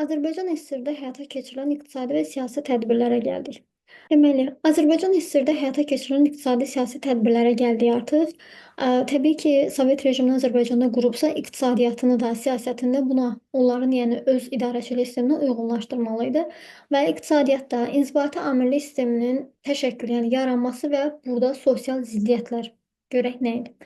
Azərbaycan SSR-də həyata keçirilən iqtisadi və siyasi tədbirlərə gəldik. Deməli, Azərbaycan SSR-də həyata keçirilən iqtisadi siyasi tədbirlərə gəldik artıq. Təbii ki, Sovet rejiminin Azərbaycanda qurubsa, iqtisadiyyatını da, siyasətini də buna, onların yəni öz idarəçilik sisteminə uyğunlaşdırmalı idi və iqtisadiyyatda inzibati amirlik sisteminin təşəkkülü, yəni yaranması və burada sosial ziddiyyətlər görək nə idi?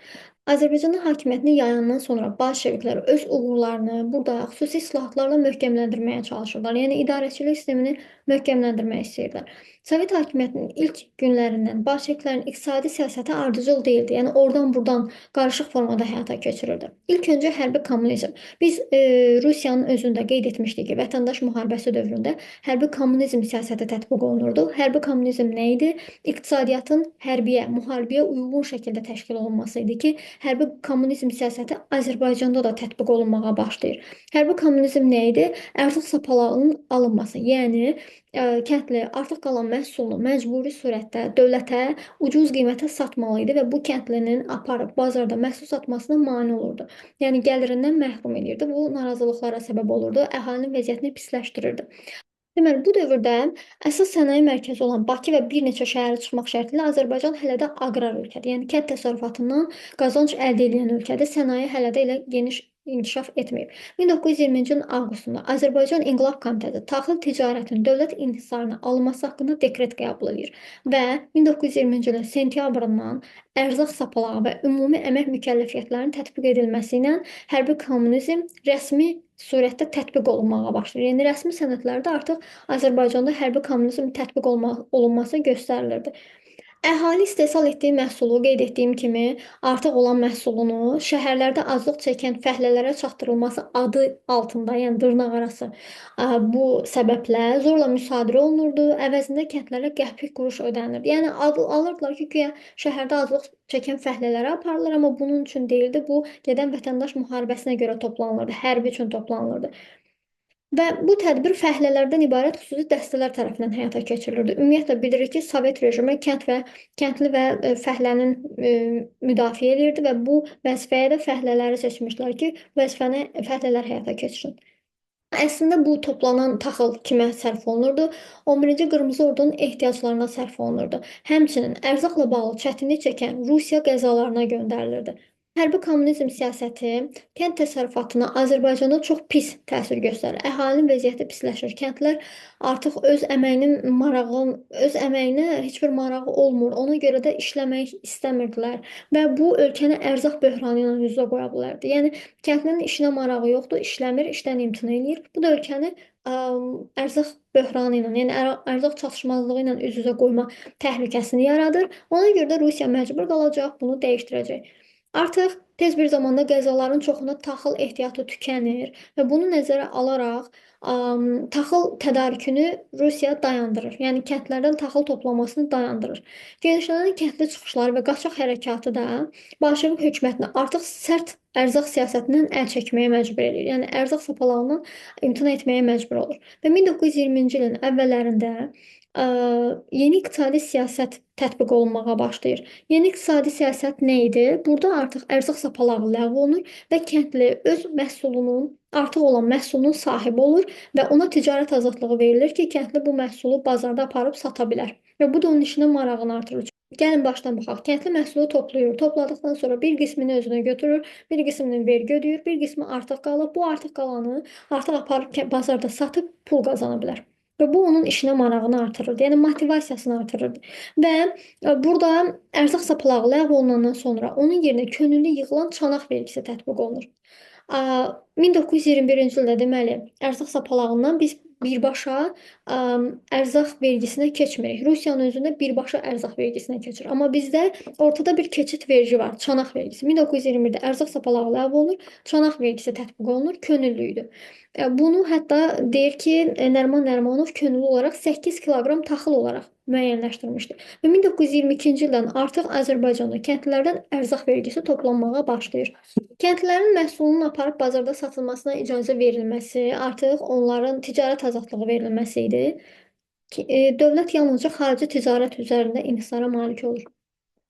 Azərbaycanda hakimiyyətini yayandan sonra bolşeviklər öz uğurlarını burada xüsusi islahatlarla möhkəmləndirməyə çalışırlar. Yəni idarəçilik sistemini möhkəmləndirmək istəyirlər. Sovet hakimiyyətinin ilk günlərindən bolşeviklərin iqtisadi siyasəti ardıcıl deyildi. Yəni oradan-burdan qarışıq formada həyata keçirildi. İlk öncə hərbi kommunizm. Biz Rusiyanın özündə qeyd etmişdik ki, vətəndaş müharibəsi dövründə hərbi kommunizm siyasəti tətbiq olunurdu. Hərbi kommunizm nə idi? İqtisadiyyatın hərbiyə, müharibəyə uyğun şəkildə təşkil olunması idi ki, hərbi kommunizm siyasəti Azərbaycanda da tətbiq olunmağa başlayır. Hərbi kommunizm nə idi? Ərzaq sapalağının alınması, yəni kəndli artıq qalan məhsulunu məcburi surətdə dövlətə ucuz qiymətə satmalı idi və bu kəndlinin aparıb bazarda məhsul satmasına mane olurdu. Yəni gəlirindən məhrum edirdi. Bu narazılıqlara səbəb olurdu, əhalinin vəziyyətini pisləşdirirdi. Deməli, bu dövrdə əsas sənaye mərkəzi olan Bakı və bir neçə şəhərə çıxmaq şərti ilə Azərbaycan hələ də aqrar ölkədir. Yəni kənd təsərrüfatından qazanc əldə edən ölkədir. Sənaye hələ də elə geniş inkişaf etməyib. 1920-ci ilin avqustunda Azərbaycan İnqilab Komitəsi taxıl ticarətinin dövlət inhisarına alınması haqqında dekret qəbul edir və 1920-ci ilin sentyabrından ərzaq sapalağı və ümumi əmək mükəlləfiyyətlərinin tətbiq edilməsi ilə hərbi kommunizm rəsmi surətdə tətbiq olunmağa başlayır. Yəni rəsmi sənədlərdə artıq Azərbaycanda hərbi kommunizm tətbiq olunması göstərilirdi. Əhali istehsal etdiyi məhsulu qeyd etdiyim kimi artıq olan məhsulunu şəhərlərdə azlıq çəkən fəhlələrə çatdırılması adı altında, yəni dırnaqarası bu səbəblə zorla müsadirə olunurdu. Əvəzində kəndlərə qəpik quruş ödənilirdi. Yəni alırdılar ki, güya şəhərdə azlıq çəkən fəhlələrə aparılır, amma bunun üçün deyildi. Bu gedən vətəndaş müharibəsinə görə toplanılırdı, hərbi üçün toplanılırdı. Və bu tədbir fəhlələrdən ibarət xüsusi dəstələr tərəfindən həyata keçirilirdi. Ümumiyyətlə bildiririk ki, Sovet rejimi kəndli və fəhlənin müdafiə edirdi və bu vəzifəyə də fəhlələri seçmişlər ki, vəzifəni fəhlələr həyata keçirsin. Əslində bu toplanan taxıl kimə sərf olunurdu? 11-ci Qırmızı Ordunun ehtiyaclarına sərf olunurdu. Həmçinin ərzaqla bağlı çətinlik çəkən Rusiya qəzalarına göndərilirdi. Hərbi kommunizm siyasəti kənd təsərrüfatına Azərbaycanda çox pis təsir göstərir. Əhalinin vəziyyəti pisləşir. Kəndlər artıq öz əməyinə heç bir marağı olmur. Ona görə də işləmək istəmirdilər və bu ölkəni ərzaq böhranı ilə üz-üzə qoya bilərdi. Yəni kəndlinin işinə marağı yoxdur, işləmir, işdən imtina eləyir. Bu da ölkəni ərzaq böhranı ilə, yəni ərzaq çatışmazlığı ilə üz-üzə qoyma təhlükəsini yaradır. Ona görə də Rusiya məcbur qalacaq, bunu dəyişdirəcək. Artıq tez bir zamanda qəzaların çoxunda taxıl ehtiyatı tükənir və bunu nəzərə alaraq taxıl tədarükünü Rusiya dayandırır. Yəni kəndlərdən taxıl toplamasını dayandırır. Genişlənən kəndli çıxışları və qaçaq hərəkatı da Bolşevik hökumətini artıq sərt ərzaq siyasətindən əl çəkməyə məcbur edir. Yəni ərzaq sapalağından imtina etməyə məcbur olur. Və 1920-ci ilin əvvəllərində yeni iqtisadi siyasət tətbiq olunmağa başlayır. Yeni iqtisadi siyasət nə idi? Burada artıq ərzaq sapalağı ləğv olunur və kəndli öz məhsulunun, artıq olan məhsulunun sahibi olur və ona ticarət azadlığı verilir ki, kəndli bu məhsulu bazarda aparıb sata bilər. Və bu da onun işinə marağını artırır. Gəlin başdan baxaq. Kəndli məhsulu toplayır. Topladıqdan sonra bir qismini özünə götürür, bir qismini vergi ödəyir, bir qismi artıq qalır. Bu artıq qalanı artıq aparıb bazarda satıb pul qazana bilər. Və bu onun işinə marağını artırırdı. Yəni motivasiyasını artırırdı. Və burada ərzaq sapalağı ləğv olunandan sonra onun yerinə könüllü yığılan çanaq vergisi tətbiq olunur. 1921-ci ildə deməli ərzaq sapalağından biz birbaşa ərzaq vergisinə keçmirik. Rusiyanın özündə birbaşa ərzaq vergisinə keçir. Amma bizdə ortada bir keçid vergi var, çanaq vergisi. 1921-də ərzaq sapalağı ləğv olunur, çanaq vergisi tətbiq olunur, könüllü idi. Bunu hətta deyir ki, Nəriman Nərimanov könüllü olaraq 8 kiloqram taxıl olaraq müəyyənləşdirmişdi. Və 1922-ci ildən artıq Azərbaycanda kəndlilərdən ərzaq vergisi toplanmağa başlayır. Kəndlilərin məhsulunun aparıb bazarda satılmasına icazə verilməsi, artıq onların ticarət azadlığı verilməsi idi ki, dövlət yalnızca xarici ticarət üzərində inhisara malik olur.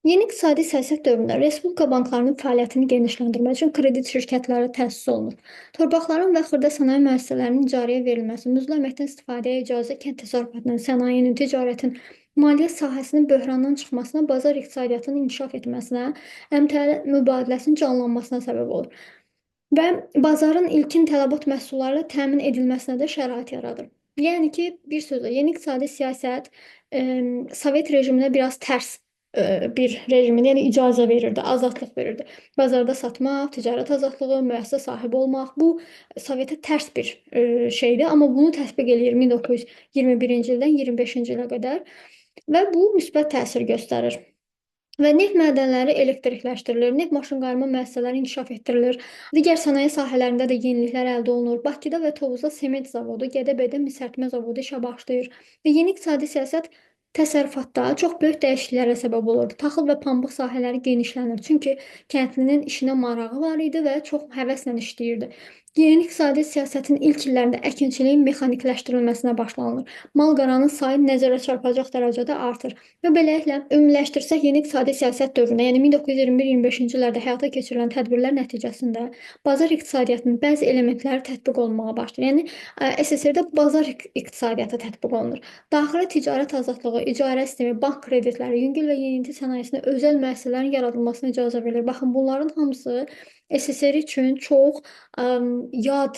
Yeni iqtisadi siyasət dövründə respublika banklarının fəaliyyətini genişləndirmək üçün kredit şirkətləri təsis olunur. Torpaqların və xırda sənaye müəssisələrinin icarəyə verilməsi, muzlu əməkdən istifadəyə icazə, kənd təsərrüfatının, sənayenin, ticarətin, maliyyə sahəsinin böhrandan çıxmasına, bazar iqtisadiyyatının inkişaf etməsinə, əmtəə mübadiləsinin canlanmasına səbəb olur və bazarın ilkin tələbat məhsullarla təmin edilməsinə də şərait yaradır. Yəni ki, bir sözlə yeni iqtisadi siyasət Sovet rejiminə biraz tərs bir rejimin, yəni icazə verirdi, azadlıq verirdi. Bazarda satmaq, ticarət azadlığı, müəssisə sahibi olmaq bu Sovetə tərs bir şeydir, amma bunu tətbiq eləyir 1921-ci ildən 25-ci ilə qədər və bu müsbət təsir göstərir. Və neft mədənləri elektrikləşdirilir, neft maşınqayırma müəssisələri inkişaf etdirilir. Digər sənaye sahələrində də yeniliklər əldə olunur. Bakıda və Tovuzda sement zavodu, Gədəbəydə misərtmə zavodu işə başlayır. Və yeni iqtisadi siyasət təsərrüfatda çox böyük dəyişikliklərə səbəb olur. Taxıl və pambıq sahələri genişlənir. Çünki kəndlinin işinə marağı var idi və çox həvəslə işləyirdi. Yeni iqtisadi siyasətin ilk illərində əkinçiliyin mexanikiləşdirilməsinə başlanılır. Mal-qaranın sayı nəzərə çarpacaq dərəcədə artır. Və beləliklə ümumiləşdirsək, yeni iqtisadi siyasət dövründə, yəni 1921-25-ci illərdə həyata keçirilən tədbirlər nəticəsində bazar iqtisadiyyatının bəzi elementləri tətbiq olunmağa başlayır. Yəni SSR-də bazar iqtisadiyyatı tətbiq olunur. Daxili ticarət azadlığı, icarə sistemi, bank kreditləri, yüngül və yeniyetmə sənayesinə özəl müəssisələrin yaradılmasına icazə verilir. Baxın, bunların hamısı SSR üçün çox yad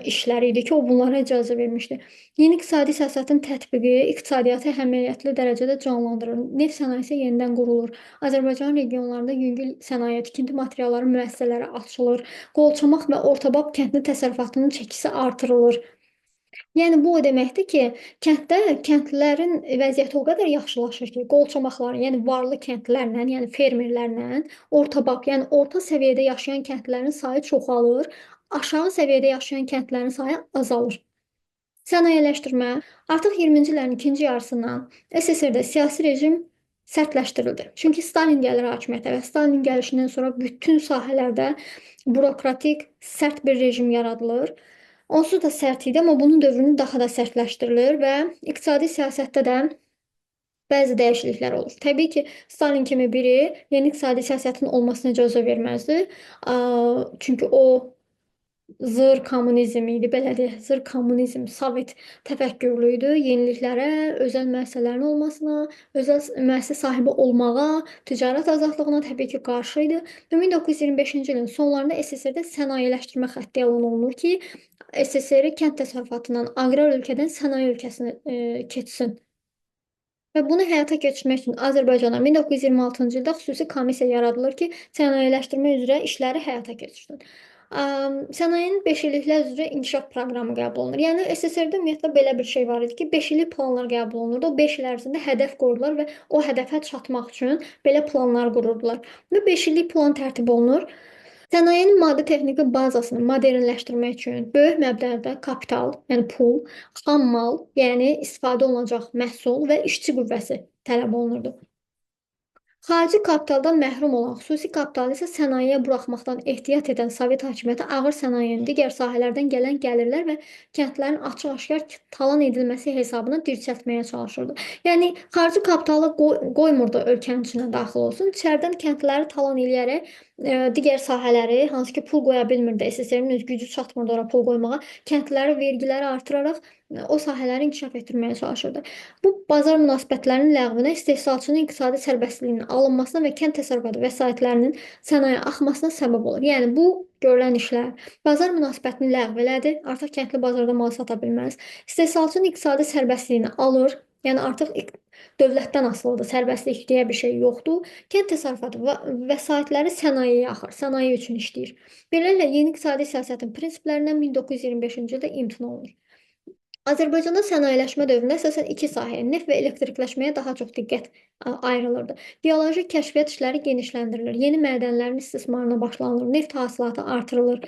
işləri idi ki, o bunlara icazə vermişdi. Yeni iqtisadi siyasətin tətbiqi iqtisadiyyatı əhəmiyyətli dərəcədə canlandırır. Neft sənayesi yenidən qurulur. Azərbaycan regionlarında yüngül sənaye, tikinti materialları müəssisələri açılır. Qolçomaq və ortabab kəndli təsərrüfatının çəkisi artırılır. Yəni bu o deməkdir ki, kənddə kəndlilərin vəziyyəti o qədər yaxşılaşır ki, qolçomaqların, yəni varlı kəndlilərlə, yəni fermerlərlə ortabab, yəni orta səviyyədə yaşayan kəndlilərin sayı çoxalır, aşağı səviyyədə yaşayan kəndlilərin sayı azalır. Sənayeleşdirmə artıq 20-ci illərin ikinci yarısından SSR-də siyasi rejim sərtləşdirildi. Çünki Stalin gəlir hakimiyyətə və Stalin gəlişindən sonra bütün sahələrdə bürokratik, sərt bir rejim yaradılır. Onsuz da sərt idi, amma bunun dövrünü daha da sərtləşdirilir və iqtisadi siyasətdə də bəzi dəyişikliklər olur. Təbii ki, Stalin kimi biri yeni iqtisadi siyasətin olmasına icazə verməzdi. Çünki o zır kommunizm idi, belə deyək, zır kommunizm, Sovet təfəkkürlü idi. Yeniliklərə, özəl müəssisələrin olmasına, özəl müəssisə sahibi olmağa, ticarət azadlığına təbii ki, qarşı idi. Və 1925-ci ilin sonlarında SSR-də sənayeleşdirmə xətti elan olunur ki, SSR kənd təsərrüfatından aqrar ölkədən sənaye ölkəsinə keçsin. Və bunu həyata keçirmək üçün Azərbaycana 1926-cı ildə xüsusi komissiya yaradılır ki, sənayeleşdirmə üzrə işləri həyata keçirsin. Sənayenin 5 illiklər üzrə inkişaf proqramı qəbul olunur. Yəni SSR-də ümumiyyətlə belə bir şey var idi ki, 5 illik planlar qəbul olunurdu. O 5 il ərzində hədəf qoydular və o hədəfə çatmaq üçün belə planlar qururdular. Və 5 illik plan tərtib olunur. Sənayenin maddi-texniki bazasını modernləşdirmək üçün böyük məbləğdə kapital, yəni pul, xam mal, yəni istifadə olunacaq məhsul və işçi qüvvəsi tələb olunurdu. Xarici kapitaldan məhrum olan, xüsusi kapitalı isə sənayeyə buraxmaqdan ehtiyat edən Sovet hakimiyyəti ağır sənayenin digər sahələrdən gələn gəlirlər və kəndlərin açıq-aşkar talan edilməsi hesabına dirçəltməyə çalışırdı. Yəni xarici kapitalı qoymurdu ölkənin içinə daxil olsun, içəridən kəndləri talan eləyərək digər sahələri, hansı ki pul qoya bilmirdi, SSR-in öz gücü çatmırdı ora pul qoymağa, kəndləri, vergiləri artıraraq o sahələri inkişaf etdirməyə çalışırdı. Bu bazar münasibətlərinin ləğvinə, istehsalçının iqtisadi sərbəstliyinin alınmasına və kənd təsərrüfatı vəsaitlərinin sənaye axmasına səbəb olur. Yəni bu görülən işlər bazar münasibətini ləğv elədi. Artıq kəndli bazarda mal sata bilməz. İstehsalçının iqtisadi sərbəstliyini alır. Yəni artıq dövlətdən asılıdır. Sərbəstlik deyə bir şey yoxdur. Kənd təsərrüfatı və vəsaitləri sənayeye axır. Sənaye üçün işləyir. Beləliklə yeni iqtisadi siyasətin prinsiplərindən 1925-ci ildə imtina olunur. Azərbaycanda sənayeleşmə dövründə əsasən iki sahəyə, neft və elektrikləşməyə daha çox diqqət ayrılırdı. Geoloji kəşfiyyat işləri genişləndirilir, yeni mədənlərin istismarına başlanılır, neft hasilatı artırılır.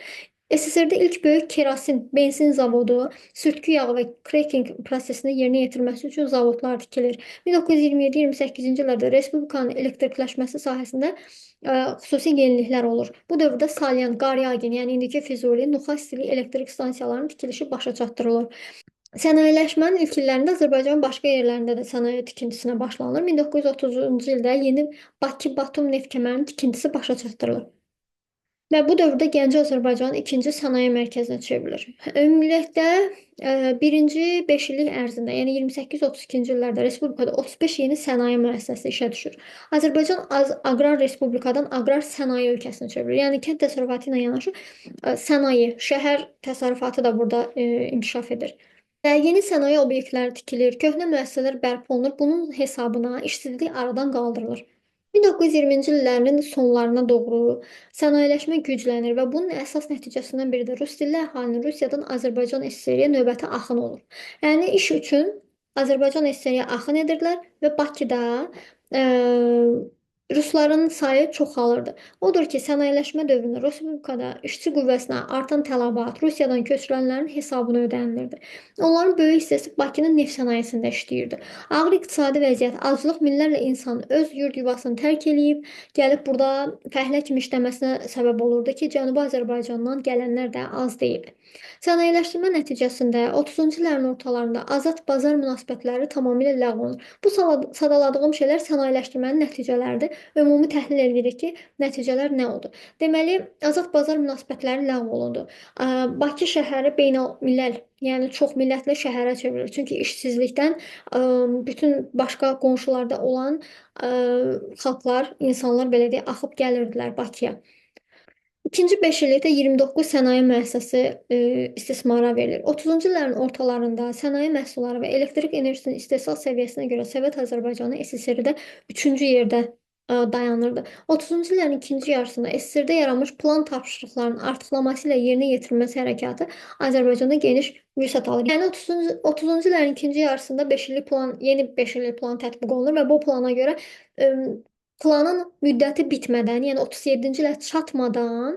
SSR-də ilk böyük kerasin, benzin zavodu, sürtkü yağı və cracking prosesini yerinə yetirməsi üçün zavodlar tikilir. 1927-28-ci illərdə Respublikanın elektrikləşməsi sahəsində xüsusi yeniliklər olur. Bu dövrdə Salyan, Qaryagin, yəni indiki Füzuli, Nuxas stili elektrik stansiyalarının tikilişi başa çatdırılır. Sənayeləşmənin ilk illərində Azərbaycanın başqa yerlərində də sənaye tikintisinə başlanılır. 1930-cu ildə yeni Bakı-Batum neft kəmərinin tikintisi başa çatdırılır. Və bu dövrdə Gəncə Azərbaycanın ikinci sənaye mərkəzinə çevrilir. Ümumilikdə birinci 5 illik ərzində, yəni 28-32-ci illərdə respublikada 35 yeni sənaye müəssisəsi işə düşür. Azərbaycan aqrar respublikadan aqrar sənaye ölkəsinə çevrilir. Yəni kənd təsərrüfatı ilə yanaşı sənaye, şəhər təsərrüfatı da burada inkişaf edir. Yeni sənaye obyektləri tikilir, köhnə müəssisələr bərpa olunur. Bunun hesabına işsizlik aradan qaldırılır. 1920-ci illərin sonlarına doğru sənayeləşmə güclənir və bunun əsas nəticəsindən biri də rus dilli əhalinin Rusiyadan Azərbaycan SSR-yə növbəti axın olur. Yəni iş üçün Azərbaycan SSR-yə axın edirdilər və Bakıda ə, rusların sayı çoxalırdı. Odur ki, sənayeləşmə dövründə respublikada işçi qüvvəsinə artan tələbat Rusiyadan köçürülənlərin hesabına ödənilirdi. Onların böyük hissəsi Bakının neft sənayesində işləyirdi. Ağır iqtisadi vəziyyət, aclıq minlərlə insan öz yurd yuvasını tərk eləyib, gəlib burada fəhlə kimi işləməsinə səbəb olurdu ki, Cənubi Azərbaycandan gələnlər də az deyil. Sənayeləşdirmə nəticəsində 30-cu illərin ortalarında azad bazar münasibətləri tamamilə ləğv olunur. Bu sadaladığım şeylər sənayeləşdirmənin nəticələridir. Ümumi təhlil edirik ki, nəticələr nə oldu? Deməli, azad bazar münasibətləri ləğv olundu. Bakı şəhəri beynəlmiləl, yəni çoxmillətli şəhərə çevrilir. Çünki işsizlikdən bütün başqa qonşularda olan xalqlar, insanlar belə deyək, axıb gəlirdilər Bakıya. İkinci beşillikdə 29 sənaye müəssisəsi istismara verilir. 30-cu illərin ortalarında sənaye məhsulları və elektrik enerjisinin istehsal səviyyəsinə görə Sovet Azərbaycanı SSR-də 3-cü yerdə dayanırdı. 30-cu illərin ikinci yarısında SSR-də yaranmış plan tapşırıqlarının artıqlaması ilə yerinə yetirilməsi hərəkatı Azərbaycanda geniş vüsət alır. Yəni 30-cu illərin ikinci yarısında 5 illik plan, yeni 5 illik plan tətbiq olunur və bu plana görə planın müddəti bitmədən, yəni 37-ci ilə çatmadan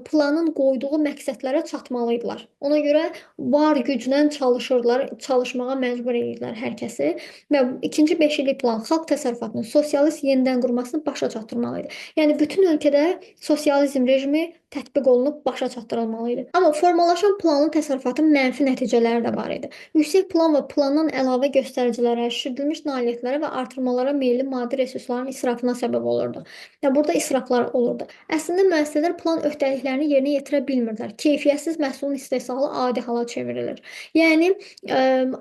planın qoyduğu məqsədlərə çatmalı idilər. Ona görə var güclə çalışırdılar, çalışmağa məcbur edirdilər hər kəsi və ikinci 5 illik plan xalq təsərrüfatının sosialist yenidən qurmasını başa çatdırmalı idi. Yəni bütün ölkədə sosializm rejimi tətbiq olunub başa çatdırılmalı idi. Amma formalaşan planın təsərrüfatın mənfi nəticələri də var idi. Yüksək plan və plandan əlavə göstəricilərə, şişirdilmiş nailiyyətlərə və artırmalara meyilli maddi resursların israfına səbəb olurdu. Ya burada israflar olurdu. Əslində müəssisələr plan öhdəliklərini yerinə yetirə bilmirdilər. Keyfiyyətsiz məhsulun istehsalı adi hala çevrilir. Yəni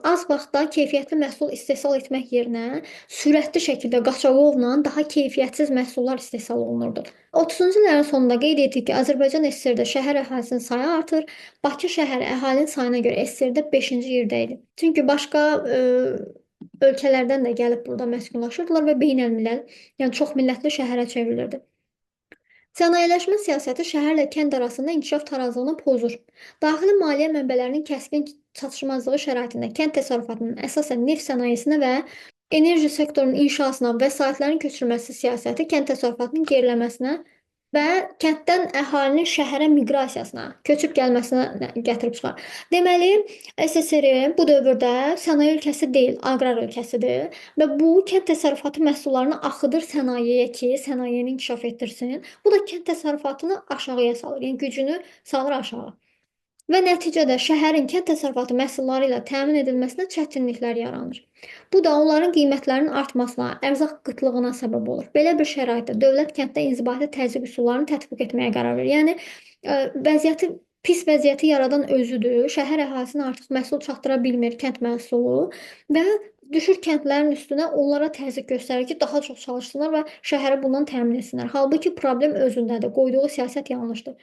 az vaxtda keyfiyyətli məhsul istehsal etmək yerinə sürətli şəkildə qaçalovla daha keyfiyyətsiz məhsullar istehsal olunurdu. 30-cu illərin sonunda qeyd etdik ki, Azərbaycan SSR-də şəhər əhalisinin sayı artır. Bakı şəhəri əhalinin sayına görə SSR-də 5-ci yerdə idi. Çünki başqa ölkələrdən də gəlib burada məskunlaşırdılar və beynəlmiləl, yəni çoxmillətli şəhərə çevrilirdi. Sənayeləşmə siyasəti şəhərlə kənd arasında inkişaf tarazlığını pozur. Daxili maliyyə mənbələrinin kəskin çatışmazlığı şəraitində kənd təsərrüfatının əsasən neft sənayesinə və enerji sektorunun inşasına vəsaitlərin köçürülməsi siyasəti kənd təsərrüfatının geriləməsinə və kənddən əhalinin şəhərə miqrasiyasına, köçüb gəlməsinə gətirib çıxar. Deməli, SSR bu dövrdə sənaye ölkəsi deyil, aqrar ölkəsidir və bu kənd təsərrüfatı məhsullarını axıdır sənayeye ki, sənayeni inkişaf etdirsin. Bu da kənd təsərrüfatını aşağıya salır, yəni gücünü salır aşağı. Və nəticədə şəhərin kənd təsərrüfatı məhsulları ilə təmin edilməsinə çətinliklər yaranır. Bu da onların qiymətlərinin artmasına, ərzaq qıtlığına səbəb olur. Belə bir şəraitdə dövlət kənddə inzibati təzyiq üsullarını tətbiq etməyə qərar verir. Yəni pis vəziyyəti yaradan özüdür. Şəhər əhalisinə artıq məhsul çatdıra bilmir kənd məhsulu və düşür kəndlərin üstünə onlara təzyiq göstərir ki, daha çox çalışsınlar və şəhəri bundan təmin etsinlər. Halbuki problem özündədir. Qoyduğu siyasət yanlışdır.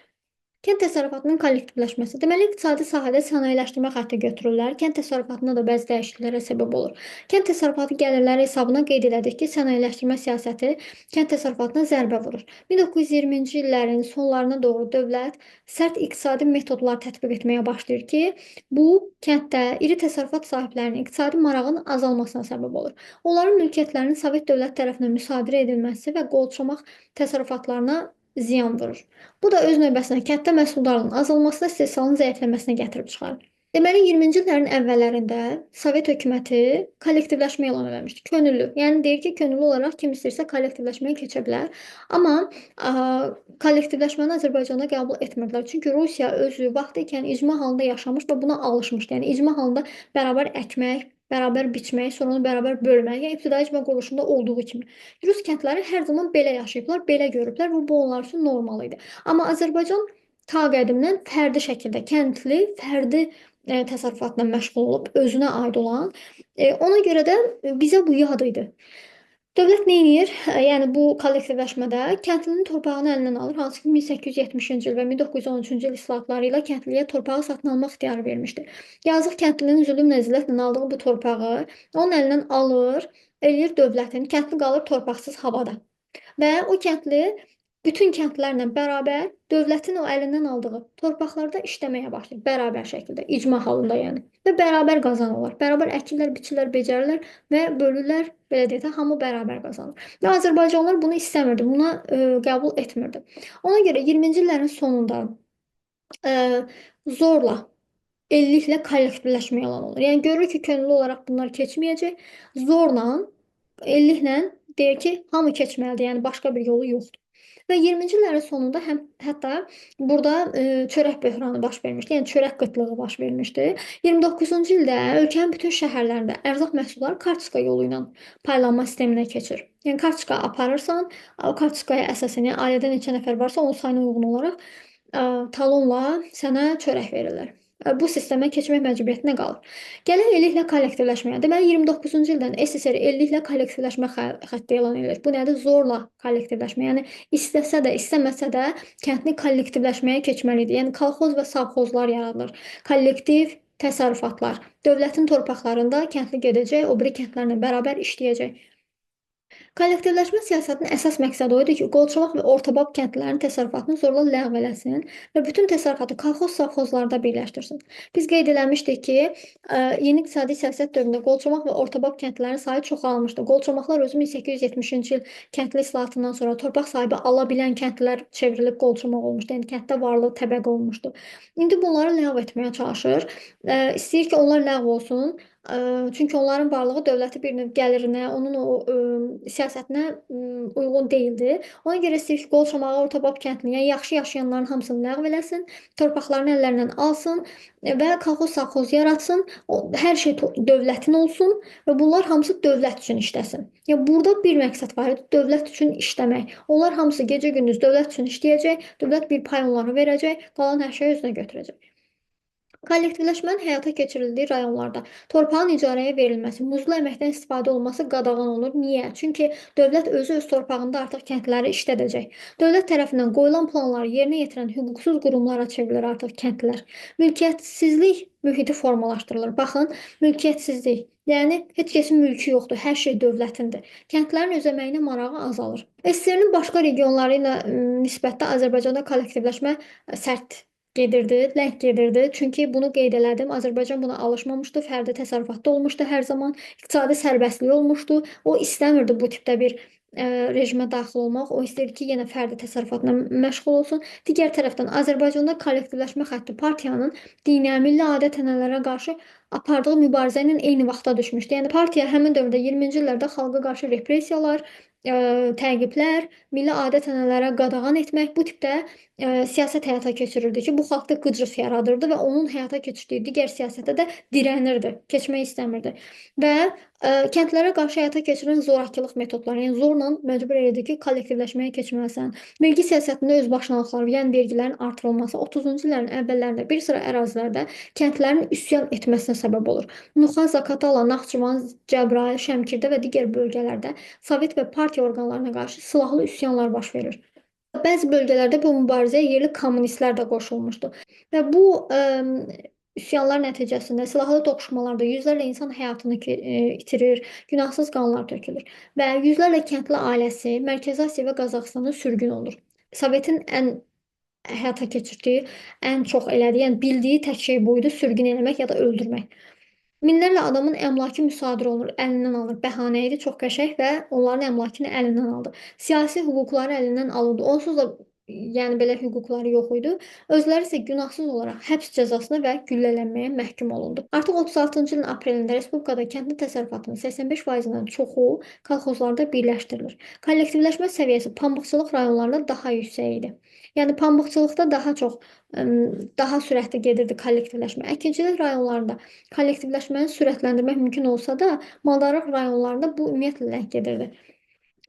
Kənd təsərrüfatının kollektivləşməsi. Deməli, iqtisadi sahədə sənayeləşdirmə xətti götürürlər. Kənd təsərrüfatında da bəzi dəyişikliklərə səbəb olur. Kənd təsərrüfatı gəlirləri hesabına qeyd elədik ki, sənayeləşdirmə siyasəti kənd təsərrüfatına zərbə vurur. 1920-ci illərin sonlarına doğru dövlət sərt iqtisadi metodlar tətbiq etməyə başlayır ki, bu kənddə iri təsərrüfat sahiblərinin iqtisadi marağının azalmasına səbəb olur. Onların mülkiyyətlərinin Sovet dövləti tərəfindən müsadirə edilməsi və qolçomaq təsərrüfatlarına ziyan vurur. Bu da öz növbəsində kənddə məhsuldarlığın azalmasına, istehsalın zəifləməsinə gətirib çıxarır. Deməli 20-ci illərin əvvəllərində Sovet hökuməti kollektivləşmə elan eləmişdi. Könüllü. Yəni deyir ki, könüllü olaraq kim istəyirsə kollektivləşməyə keçə bilər. Amma a, kollektivləşməni Azərbaycanda qəbul etmirdilər. Çünki Rusiya özü vaxtı ikən icma halında yaşamış və buna alışmışdı. Yəni icma halında bərabər əkmək, bərabər biçmək, sonra onu bərabər bölmək, yəni ibtidai icma quruluşunda olduğu kimi. Rus kəndləri hər zaman belə yaşayıblar, belə görüblər və bu onlar üçün normal idi. Amma Azərbaycan ta qədimdən fərdi şəkildə kəndli, fərdi təsərrüfatla məşğul olub, özünə aid olan. Ona görə də bizə bu yad idi. Dövlət nə edir? Yəni bu kollektivləşmədə kəndlinin torpağını əlindən alır, hansı ki 1870-ci il və 1913-cü il islahatları ilə kəndliyə torpağı satın almaq ixtiyarı vermişdi. Yazıq kəndlinin zülmlə zillətlə aldığı bu torpağı onun əlindən alır, eləyir dövlətin, kəndli qalır torpaqsız havada. Və o kəndli bütün kəndlilərlə bərabər dövlətin o əlindən aldığı torpaqlarda işləməyə başlayır. Bərabər şəkildə, icma halında yəni. Və bərabər qazanırlar. Bərabər əkirlər, biçirlər, becərirlər və bölürlər. Belə deyək də, hamı bərabər qazanır. Və Azərbaycanlılar bunu istəmirdi, buna qəbul etmirdi. Ona görə 20-ci illərin sonunda ə, zorla elliklə kollektivləşmə elan olunur. Yəni görür ki, könüllü olaraq bunlar keçməyəcək. Zorla, elliklə deyir ki, hamı keçməlidir. Yəni başqa bir yolu yoxdur. Və 20-ci illərin sonunda hətta burada çörək böhranı baş vermişdi. Yəni çörək qıtlığı baş vermişdi. 29-cu ildə ölkənin bütün şəhərlərində ərzaq məhsulları kartoçka yolu ilə paylanma sisteminə keçir. Yəni kartoçka aparırsan, o kartoçkaya əsasən, yəni ailədə neçə nəfər varsa, onun sayına uyğun olaraq talonla sənə çörək verirlər. Bu sistemə keçmək məcburiyyətinə qalır. Gələk elliklə kollektivləşməyə. Deməli 29-cu ildən SSR elliklə kollektivləşmə xətti elan edilir. Bu nədir? Zorla kollektivləşmə. Yəni istəsə də, istəməsə də kəndli kollektivləşməyə keçməli idi. Yəni kolxoz və savxozlar yaradılır. Kollektiv təsərrüfatlar. Dövlətin torpaqlarında kəndli gedəcək, o biri kəndlərlə bərabər işləyəcək. Kollektivləşmə siyasətinin əsas məqsədi o idi ki, qolçomaq və ortabab kəndlilərinin təsərrüfatını zorla ləğv eləsin və bütün təsərrüfatı kolxoz savxozlarda birləşdirsin. Biz qeyd eləmişdik ki, yeni iqtisadi siyasət dövründə qolçomaq və ortabab kəndlilərin sayı çoxalmışdı. Qolçomaqlar özü 1870-ci il kəndli islahatından sonra torpaq sahibi ala bilən kəndlilər çevrilib qolçomaq olmuşdu. Yəni kənddə varlı təbəqə olmuşdu. İndi bunları ləğv etməyə çalışır. İstəyir ki, onlar ləğv olsun. Çünki onların varlığı dövləti bir növ gəlirinə, onun o siyasətinə uyğun deyildi. Ona görə istəyir ki, qolçomağı, ortabab kəndlini, yəni yaxşı yaşayanların hamısını ləğv eləsin, torpaqlarını əllərindən alsın və kolxoz savxoz yaratsın. Hər şey dövlətin olsun və bunlar hamısı dövlət üçün işləsin. Yəni burada bir məqsəd var idi, dövlət üçün işləmək. Onlar hamısı gecə-gündüz dövlət üçün işləyəcək, dövlət bir pay onlara verəcək, qalan hər şeyi özünə götürəcək. Kollektivləşmənin həyata keçirildiyi rayonlarda torpağın icarəyə verilməsi, muzlu əməkdən istifadə olunması qadağan olunur. Niyə? Çünki dövlət özü öz torpağında artıq kəndləri işlədəcək. Dövlət tərəfindən qoyulan planları yerinə yetirən hüquqsuz qurumlara çevrilir artıq kəndlər. Mülkiyyətsizlik mühiti formalaşdırılır. Baxın, mülkiyyətsizlik. Yəni heç kəsin mülkü yoxdur, hər şey dövlətindir. Kəndlərin öz əməyinə marağı azalır. SSR-nin başqa regionları ilə nisbətdə Azərbaycanda kollektivləşmə sərt gedirdi, ləng gedirdi. Çünki bunu qeyd elədim. Azərbaycan buna alışmamışdı. Fərdi təsərrüfatda olmuşdu hər zaman. İqtisadi sərbəstlik olmuşdu. O istəmirdi bu tipdə bir rejimə daxil olmaq. O istəyir ki, yenə fərdi təsərrüfatla məşğul olsun. Digər tərəfdən Azərbaycanda kollektivləşmə xətti partiyanın dinə, milli adət-ənənələrə qarşı apardığı mübarizə ilə eyni vaxta düşmüşdü. Yəni partiya həmin dövrdə 20-ci illərdə xalqa qarşı repressiyalar, təqiblər, milli adət-ənənələrə qadağan etmək bu tipdə siyasət həyata keçirirdi ki, bu xalqda qıcıq yaradırdı və onun həyata keçirdiyi digər siyasətə də dirənirdi, keçmək istəmirdi. Və kəndlərə qarşı həyata keçirilən zorakılıq metodları, yəni zorla məcbur edirdi ki, kollektivləşməyə keçməlisən. Vergi siyasətində özbaşınalıqlar, yəni vergilərin artırılması 30-cu illərin əvvəllərində bir sıra ərazilərdə kəndlərin üsyan etməsinə səbəb olur. Nuxa, Zaqatala, Naxçıvan, Cəbrayıl, Şəmkirdə və digər bölgələrdə Sovet və partiya orqanlarına qarşı silahlı üsyanlar baş verir. Bəzi bölgələrdə bu mübarizəyə yerli kommunistlər də qoşulmuşdu. Və bu üsyanlar nəticəsində silahlı toqquşmalarda yüzlərlə insan həyatını itirir, günahsız qanlar tökülür və yüzlərlə kəndli ailəsi Mərkəzi Asiya və Qazaxıstana sürgün olur. Sovetin həyata keçirdiyi, ən çox elədiyi, yəni bildiyi tək şey bu idi, sürgün eləmək ya da öldürmək. Minlərlə adamın əmlakı müsadirə olunur, əlindən alınır. Bəhanə idi, çox qəşəng və onların əmlakını əlindən aldı. Siyasi hüquqları əlindən alındı. Onsuz da yəni belə hüquqları yox idi. Özləri isə günahsız olaraq həbs cəzasına və güllələnməyə məhkum olundu. Artıq 36-cı ilin aprelində respublikada kəndli təsərrüfatının 85%-dən çoxu kolxozlarda birləşdirilir. Kollektivləşmə səviyyəsi pambıqçılıq rayonlarında daha yüksək idi. Yəni pambıqçılıqda daha çox daha sürətli gedirdi kollektivləşmə. Əkinçilik rayonlarında kollektivləşməni sürətləndirmək mümkün olsa da, maldarlıq rayonlarında bu ümumiyyətlə ləng gedirdi.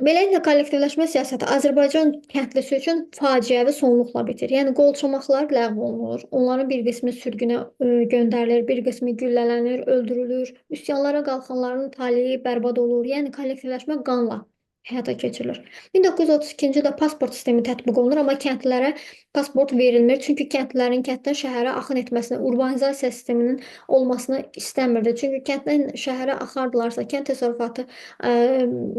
Beləliklə, kollektivləşmə siyasəti Azərbaycan kəndlisi üçün faciəvi sonluqla bitir. Yəni qolçomaqlar ləğv olunur, onların bir qismi sürgünə göndərilir, bir qismi güllələnir, öldürülür. Üsyanlara qalxanların taleyi bərbad olur. Yəni kollektivləşmə qanla həyata keçirilir. 1932-ci ildə pasport sistemi tətbiq olunur, amma kəndlilərə pasport verilmir. Çünki kəndlilərin kənddən şəhərə axın etməsini, urbanizasiya sisteminin olmasını istəmirdi. Çünki kənddən şəhərə axardılarsa, kənd təsərrüfatı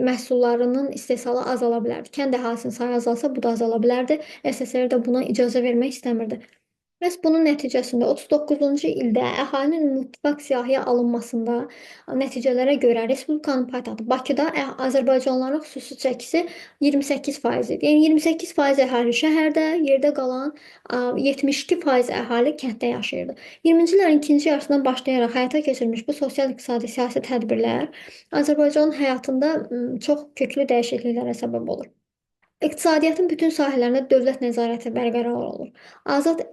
məhsullarının istehsalı azala bilərdi. Kənd əhalisinin sayı azalsa, bu da azala bilərdi. SSR də buna icazə vermək istəmirdi. Məhz bunun nəticəsində 39-cu ildə əhalinin mütləq siyahıya alınmasında nəticələrə görə Respublikanın paytaxtı Bakıda azərbaycanlıların xüsusi çəkisi 28% idi. Yəni 28% əhali şəhərdə, yerdə qalan 72% əhali kənddə yaşayırdı. 20-ci illərin ikinci yarısından başlayaraq həyata keçirilmiş bu sosial-iqtisadi siyasi tədbirlər Azərbaycanın həyatında çox köklü dəyişikliklərə səbəb olur. İqtisadiyyatın bütün sahələrində dövlət nəzarəti bərqərar olur. Azad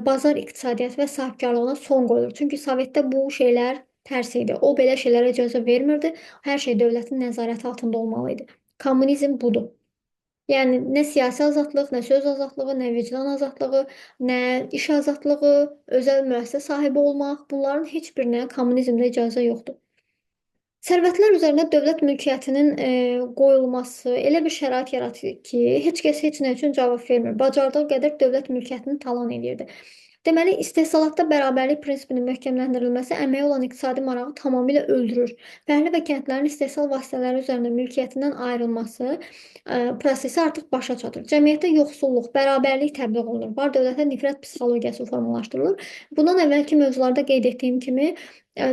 bazar iqtisadiyyatı və sahibkarlığına son qoyulur. Çünki Sovetdə bu şeylər tərs idi. O belə şeylərə icazə vermirdi. Hər şey dövlətin nəzarəti altında olmalı idi. Kommunizm budur. Yəni nə siyasi azadlıq, nə söz azadlığı, nə vicdan azadlığı, nə iş azadlığı, özəl müəssisə sahibi olmaq, bunların heç birinə kommunizmdə icazə yoxdur. Sərvətlər üzərində dövlət mülkiyyətinin qoyulması elə bir şərait yaratır ki, heç kəs heç nə üçün cavab vermir. Bacardığı qədər dövlət mülkiyyətini talan edirdi. Deməli, istehsalatda bərabərlik prinsipinin möhkəmləndirilməsi əməyə olan iqtisadi marağı tamamilə öldürür. Fəhlə və kəndlərin istehsal vasitələri üzərində mülkiyyətindən ayrılması prosesi artıq başa çatır. Cəmiyyətdə yoxsulluq, bərabərlik təbliğ olunur. Var dövlətə nifrət psixologiyası formalaşdırılır. Bundan əvvəlki mövzularda qeyd etdiyim kimi,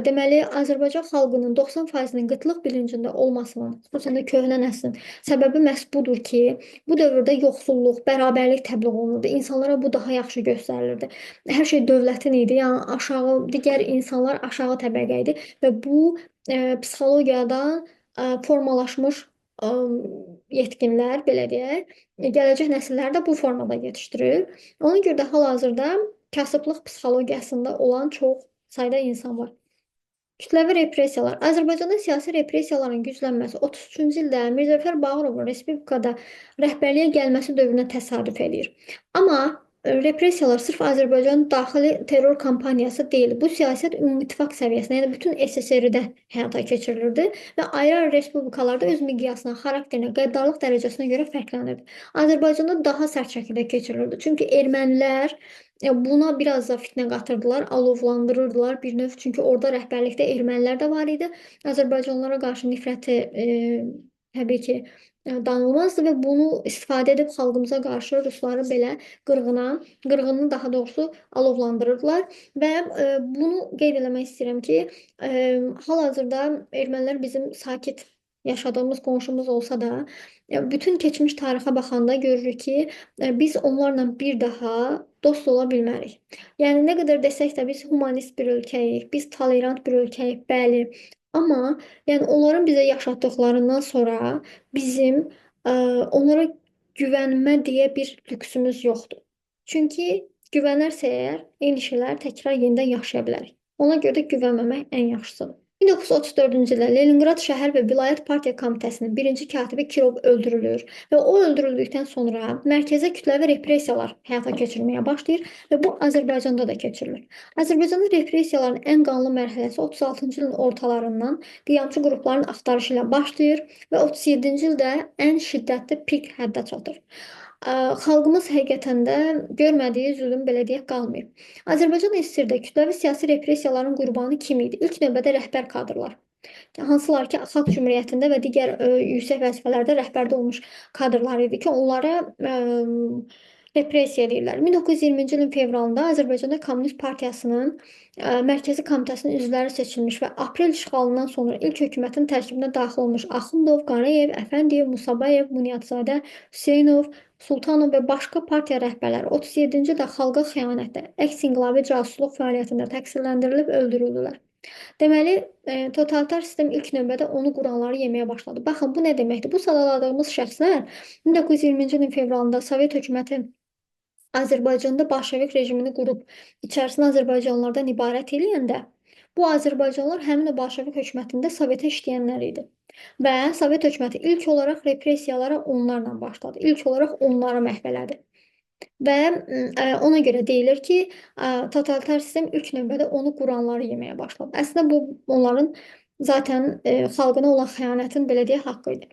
deməli, Azərbaycan xalqının 90%-nin qıtlıq bilincində olmasının, xüsusən də köhnə nəslin səbəbi məhz budur ki, bu dövrdə yoxsulluq, bərabərlik təbliğ olunurdu. İnsanlara bu daha yaxşı göstərilirdi. Hər şey dövlətin idi. Yəni aşağı digər insanlar aşağı təbəqə idi və bu psixologiyadan formalaşmış yetkinlər, belə deyək, gələcək nəsilləri də bu formada yetişdirir. Ona görə də hal-hazırda kasıblıq psixologiyasında olan çox sayda insan var. Kütləvi repressiyalar. Azərbaycanda siyasi repressiyaların güclənməsi 33-cü ildə Mirzə Cəfər Bağırovun respublikada rəhbərliyə gəlməsi dövrünə təsadüf edir. Amma repressiyalar sırf Azərbaycanın daxili terror kampaniyası deyil. Bu siyasət ümumİttifaq səviyyəsində, yəni bütün SSR-də həyata keçirilirdi və ayrı-ayrı respublikalarda öz miqyasına, xarakterinə, qəddarlıq dərəcəsinə görə fərqlənirdi. Azərbaycanda daha sərt şəkildə keçirilirdi. Çünki ermənilər buna biraz da fitnə qatırdılar, alovlandırırdılar bir növ. Çünki orada rəhbərlikdə ermənilər də var idi. Azərbaycanlılara qarşı nifrəti təbii ki, danılmazdı və bunu istifadə edib xalqımıza qarşı rusları belə qırğını daha doğrusu alovlandırırdılar və bunu qeyd eləmək istəyirəm ki, hal-hazırda ermənilər bizim sakit yaşadığımız qonşumuz olsa da, bütün keçmiş tarixə baxanda görürük ki, biz onlarla bir daha dost ola bilmərik. Yəni nə qədər desək də biz humanist bir ölkəyik, biz tolerant bir ölkəyik, bəli. Amma yəni onların bizə yaşatdıqlarından sonra bizim onlara güvənmə deyə bir lüksümüz yoxdur. Çünki güvənərsə əgər eyni şeylər təkrar yenidən yaşaya bilərik. Ona görə də güvənməmək ən yaxşısıdır. 1934-cü ildə Leninqrad şəhər və vilayət partiya komitəsinin birinci katibi Kirov öldürülür və o öldürüldükdən sonra mərkəzə kütləvi repressiyalar həyata keçirilməyə başlayır və bu Azərbaycanda da keçirilir. Azərbaycanda repressiyaların ən qanlı mərhələsi 36-cı ilin ortalarından qiyamçı qrupların axtarışı ilə başlayır və 37-ci ildə ən şiddətli pik həddə çatır. Xalqımız həqiqətən də görmədiyi zülm belə deyək qalmayıb. Azərbaycan SSR-də kütləvi siyasi repressiyaların qurbanı kim idi? İlk növbədə rəhbər kadrlar. Hansılar ki, Xalq Cümhuriyyətində və digər yüksək vəzifələrdə rəhbərdə olmuş kadrlar idi ki, onlara repressiya edirlər. 1920-ci ilin fevralında Azərbaycanda Kommunist Partiyasının Mərkəzi Komitəsinin üzvləri seçilmiş və aprel işğalından sonra ilk hökumətin tərkibinə daxil olmuş Axundov, Qarayev, Əfəndiyev, Musabayev, Bunyadzadə, Hüseynov, Sultanov və başqa partiya rəhbərləri 37-ci ildə xalqa xəyanətdə, əks-inqilabi casusluq fəaliyyətində təqsirləndirilib öldürüldülər. Deməli, totalitar sistem ilk növbədə onu quranları yeməyə başladı. Baxın, bu nə deməkdir? Bu sadaladığımız şəxslər 1920-ci ilin fevralında Sovet hökuməti Azərbaycanda bolşevik rejimini qurub içərisini azərbaycanlılardan ibarət eləyəndə bu azərbaycanlılar həmin o bolşevik hökumətində Sovetə işləyənlər idi. Və Sovet hökuməti ilk olaraq repressiyalara onlarla başladı. İlk olaraq onları məhv elədi. Və ona görə deyilir ki, totalitar sistem ilk növbədə onu quranları yeməyə başladı. Əslində bu onların zaten xalqına olan xəyanətin belə deyək haqqı idi.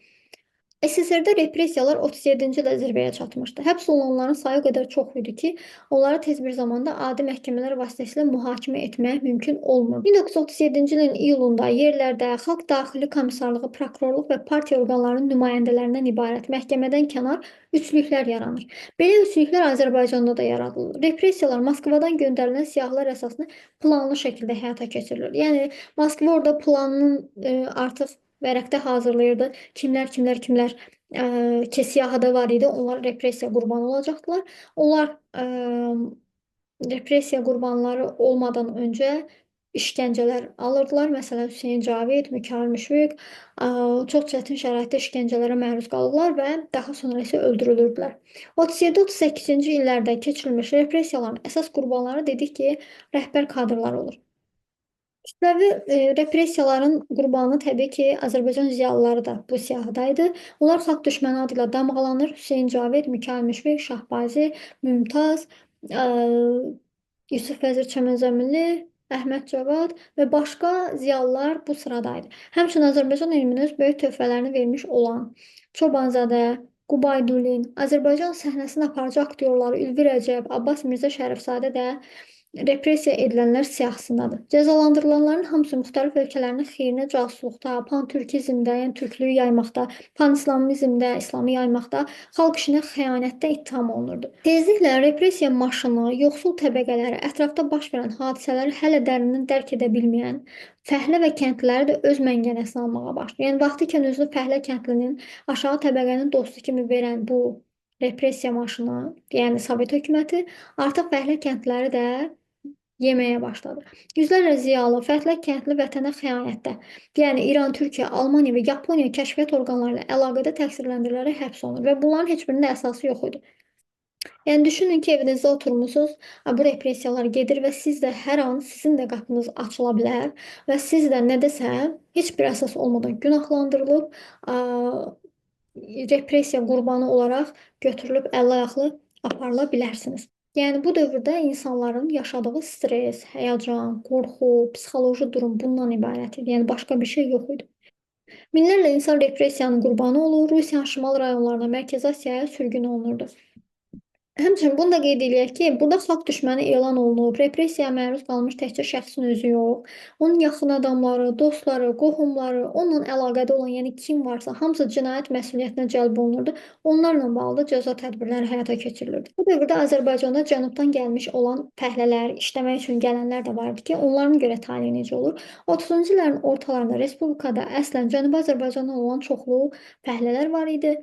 SSRİ-də repressiyalar 37-ci ildə zirvəyə çatmışdı. Həbs olunanların sayı o qədər çox idi ki, onları tez bir zamanda adi məhkəmələr vasitəsilə mühakimə etmək mümkün olmur. 1937-ci ilin iyulunda yerlərdə Xalq Daxili Komissarlığı, prokurorluq və partiya orqanlarının nümayəndələrindən ibarət məhkəmədən kənar üçlüklər yaranır. Belə üçlüklər Azərbaycanda da yaradılır. Repressiyalar Moskvadan göndərilən siyahılar əsasında planlı şəkildə həyata keçirilir. Yəni Moskva orada planının artıq vərəqdə hazırlayırdı. Kimlər ki siyahıda var idi, onlar repressiya qurbanı olacaqdılar. Onlar repressiya qurbanları olmadan öncə işgəncələr alırdılar. Məsələn, Hüseyn Cavid, Mikail Müşfiq çox çətin şəraitdə işgəncələrə məruz qalırlar və daha sonra isə öldürülürdülər. 37-38-ci illərdə keçirilmiş repressiyaların əsas qurbanları dedik ki, rəhbər kadrlar olur. Kütləvi repressiyaların qurbanı təbii ki, Azərbaycan ziyalıları da bu siyahıdaydı. Onlar xalq düşməni adı ilə damğalanır. Hüseyn Cavid, Mikail Müşfiq, Şahbazi, Mümtaz, Yusif Vəzir Çəmənzəminli, Əhməd Cavad və başqa ziyalılar bu sıradaydı. Həmçinin Azərbaycan elminə öz böyük töhfələrini vermiş olan Çobanzadə, Qubaydulin, Azərbaycan səhnəsinin aparıcı aktyorları Ülvi Rəcəb, Abbas Mirzə Şərifzadə də repressiya edilənlər siyahısındadır. Cəzalandırılanların hamısı müxtəlif ölkələrin xeyrinə casusluqda, pan-türkizmdə, yəni türklüyü yaymaqda, pan-islamizmdə, İslamı yaymaqda, xalq işinə xəyanətdə ittiham olunurdu. Tezliklə repressiya maşını, yoxsul təbəqələri, ətrafda baş verən hadisələri hələ dərindən dərk edə bilməyən fəhlə və kəndliləri də öz məngənəsinə almağa başlayır. Yəni vaxtı ikən özünü fəhlə kəndlinin, aşağı təbəqənin dostu kimi verən bu repressiya maşını, yəni Sovet hökuməti artıq fəhlə kəndliləri də yeməyə başladı. Yüzlərlə ziyalı, fəhlə kəndli vətənə xəyanətdə, yəni İran, Türkiyə, Almaniya və Yaponiya kəşfiyyat orqanları ilə əlaqədə təqsirləndirilərək həbs olunur və bunların heç birinin də əsası yox idi. Yəni düşünün ki, evinizdə oturmusunuz, bu repressiyalar gedir və siz də hər an sizin də qapınız açıla bilər və siz də nədəsə heç bir əsas olmadan günahlandırılıb, repressiya qurbanı olaraq götürülüb əllə-ayaqlı aparıla bilərsiniz. Yəni bu dövrdə insanların yaşadığı stres, həyəcan, qorxu, psixoloji durum bundan ibarət idi. Yəni başqa bir şey yox idi. Minlərlə insan repressiyanın qurbanı olur, Rusiyanın şimal rayonlarına, Mərkəzi Asiyaya sürgün olunurdu. Həmçinin bunu da qeyd eləyək ki, burada xalq düşməni elan olunub, repressiyaya məruz qalmış təkcə şəxsin özü yox, onun yaxın adamları, dostları, qohumları, onunla əlaqədə olan, yəni kim varsa, hamısı cinayət məsuliyyətinə cəlb olunurdu. Onlarla bağlı cəza tədbirləri həyata keçirilirdi. Bu dövrdə Azərbaycanda cənubdan gəlmiş olan fəhlələr, işləmək üçün gələnlər də vardı ki, onların görə tali necə olur? 30-cu illərin ortalarında respublikada əslən Cənubi Azərbaycandan olan çoxlu fəhlələr var idi.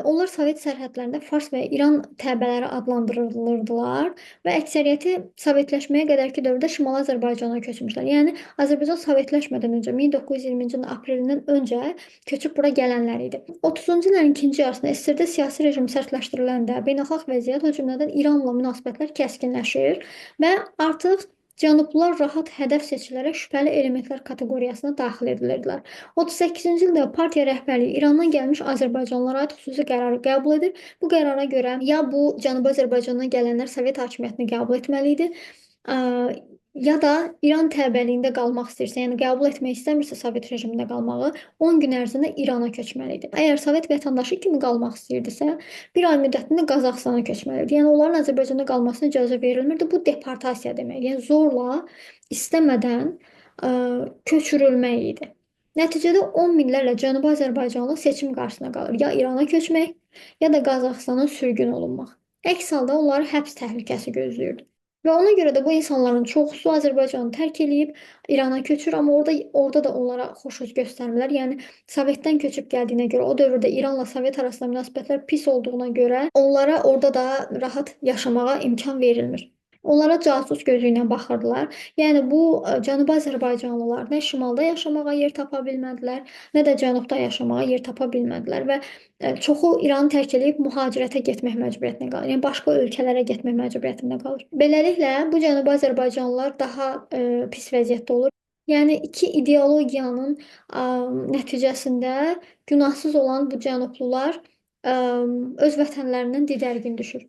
Onlar Sovet sərhədlərində Fars və İran təbəələri adlandırılırdılar və əksəriyyəti Sovetləşməyə qədərki dövrdə Şimali Azərbaycana köçmüşlər. Yəni Azərbaycan Sovetləşmədən öncə 1920-ci ilin aprelindən öncə köçüb bura gələnlər idi. 30-cu illərin ikinci yarısında SSRİ-də siyasi rejim sərtləşdiriləndə beynəlxalq vəziyyət, o cümlədən İranla münasibətlər kəskinləşir və artıq Cənublular rahat hədəf seçilərək şübhəli elementlər kateqoriyasına daxil edilirdilər. 38-ci ildə partiya rəhbərliyi İrandan gəlmiş azərbaycanlılara aid xüsusi qərarı qəbul edir. Bu qərara görə ya bu Cənubi Azərbaycandan gələnlər Sovet hakimiyyətini qəbul etməli idi, ya da İran təbəliyində qalmaq istəyirsə, yəni qəbul etmək istəmirsə Sovet rejimində qalmağı, 10 gün ərzində İrana köçməli idi. Əgər Sovet vətəndaşı kimi qalmaq istəyirdisə, bir ay müddətində Qazaxstana köçməli idi. Yəni onların Azərbaycanda qalmasına icazə verilmirdi. Bu deportasiya demək, yəni zorla, istəmədən köçürülmək idi. Nəticədə 10 minlərlə Cənubi Azərbaycanlı seçim qarşısına qalır. Ya İrana köçmək, ya da Qazaxstana sürgün olunmaq. Əks halda onları həbs təhlükəsi gözləyirdi. Və ona görə də bu insanların çoxusu Azərbaycanı tərk eləyib İrana köçür, amma orada da onlara xoşuz göstərmirlər. Yəni Sovetdən köçüb gəldiyinə görə, o dövrdə İranla Sovet arasında münasibətlər pis olduğuna görə onlara orada da rahat yaşamağa imkan verilmir. Onlara casus gözü ilə baxırdılar. Yəni bu Cənubi Azərbaycanlılar nə şimalda yaşamağa yer tapa bilmədilər, nə də cənubda yaşamağa yer tapa bilmədilər və çoxu İranı tərk edib mühacirətə getmək məcburiyyətində qalır. Yəni başqa ölkələrə getmək məcburiyyətində qalır. Beləliklə bu Cənubi Azərbaycanlılar daha pis vəziyyətdə olur. Yəni iki ideologiyanın nəticəsində günahsız olan bu cənublular öz vətənlərindən didərgin düşür.